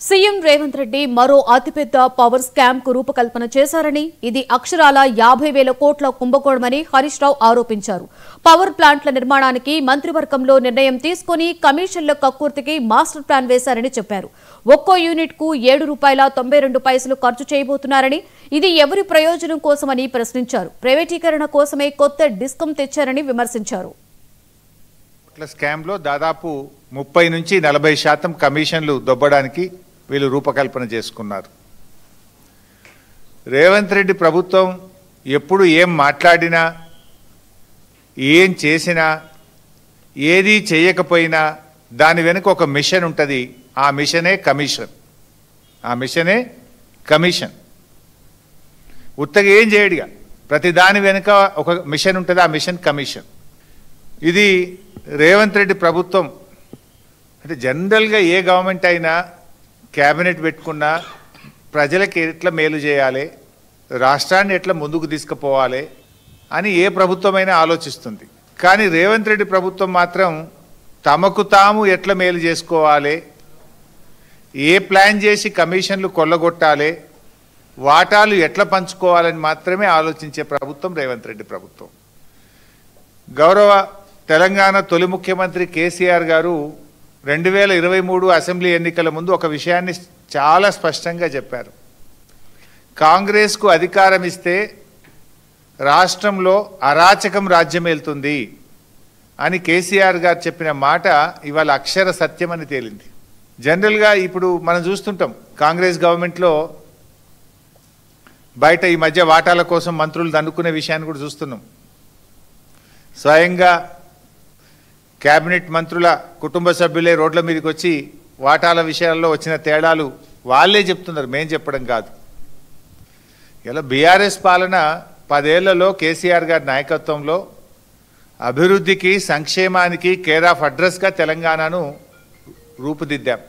CM Revanth Reddy మరో అతిపెద్ద power scam కు రూపకల్పన చేశారని, ఇది అక్షరాల 50,000 కోట్ల కుంభకోణమని హరీష్ రావు ఆరోపించారు. పవర్ ప్లాంట్ల నిర్మాణానికి మంత్రివర్గంలో నిర్ణయం తీసుకుని కమిషన్ల కక్కుర్తికి మాస్టర్ ప్లాన్ వేశారని చెప్పారు. ఒక్కో యూనిట్ కు ₹7.92 ఖర్చు చేయబోతున్నారని, ఇది ఎవరి ప్రయోజనం కోసమని ప్రశ్నించారు. ప్రైవేటీకరణ కోసమే కొత్త డిస్కమ్ తెచ్చారని విమర్శించారు. స్కామ్ లో దాదాపు 30 నుంచి 40% కమిషన్లు దొబ్బడానికి వీళ్ళు రూపకల్పన చేసుకున్నారు. రేవంత్ రెడ్డి ప్రభుత్వం ఎప్పుడు ఏం మాట్లాడినా, ఏం చేసినా, ఏది చేయకపోయినా దాని వెనుక ఒక మిషన్ ఉంటుంది. ఆ మిషనే కమిషన్. ఉత్తగా ఏం చేయడిగా, ప్రతి దాని వెనుక ఒక మిషన్ ఉంటుంది. ఆ మిషన్ కమిషన్. ఇది రేవంత్ రెడ్డి ప్రభుత్వం అంటే జనరల్గా ఏ గవర్నమెంట్ అయినా క్యాబినెట్ పెట్టుకున్నా ప్రజలకు ఎట్లా మేలు చేయాలి, రాష్ట్రాన్ని ఎట్లా ముందుకు తీసుకుపోవాలి అని ఏ ప్రభుత్వమైనా ఆలోచిస్తుంది. కానీ రేవంత్ రెడ్డి ప్రభుత్వం మాత్రం తమకు తాము ఎట్లా మేలు చేసుకోవాలి, ఏ ప్లాన్ చేసి కమిషన్లు కొల్లగొట్టాలి, వాటాలు ఎట్లా పంచుకోవాలని మాత్రమే ఆలోచించే ప్రభుత్వం రేవంత్ రెడ్డి ప్రభుత్వం. గౌరవ తెలంగాణ తొలి ముఖ్యమంత్రి కేసీఆర్ గారు 2023 అసెంబ్లీ ఎన్నికల ముందు ఒక విషయాన్ని చాలా స్పష్టంగా చెప్పారు. కాంగ్రెస్కు అధికారం ఇస్తే రాష్ట్రంలో అరాచకం రాజ్యమేలుతుంది అని కేసీఆర్ గారు చెప్పిన మాట ఇవాళ అక్షర సత్యమని తేలింది. జనరల్గా ఇప్పుడు మనం చూస్తుంటాం, కాంగ్రెస్ గవర్నమెంట్లో బయట ఈ మధ్య వాటాల కోసం మంత్రులు దండుకునే విషయాన్ని కూడా చూస్తున్నాం. స్వయంగా క్యాబినెట్ మంత్రుల కుటుంబ సభ్యులే రోడ్ల మీదకి వచ్చి వాటాల విషయాల్లో వచ్చిన తేడాలు వాళ్ళే చెప్తున్నారు, మేం చెప్పడం కాదు. ఇలా బీఆర్ఎస్ పాలన 10 ఏళ్లలో కేసీఆర్ గారి నాయకత్వంలో అభివృద్ధికి, సంక్షేమానికి కేర్ ఆఫ్ అడ్రస్గా తెలంగాణను రూపుదిద్దాం.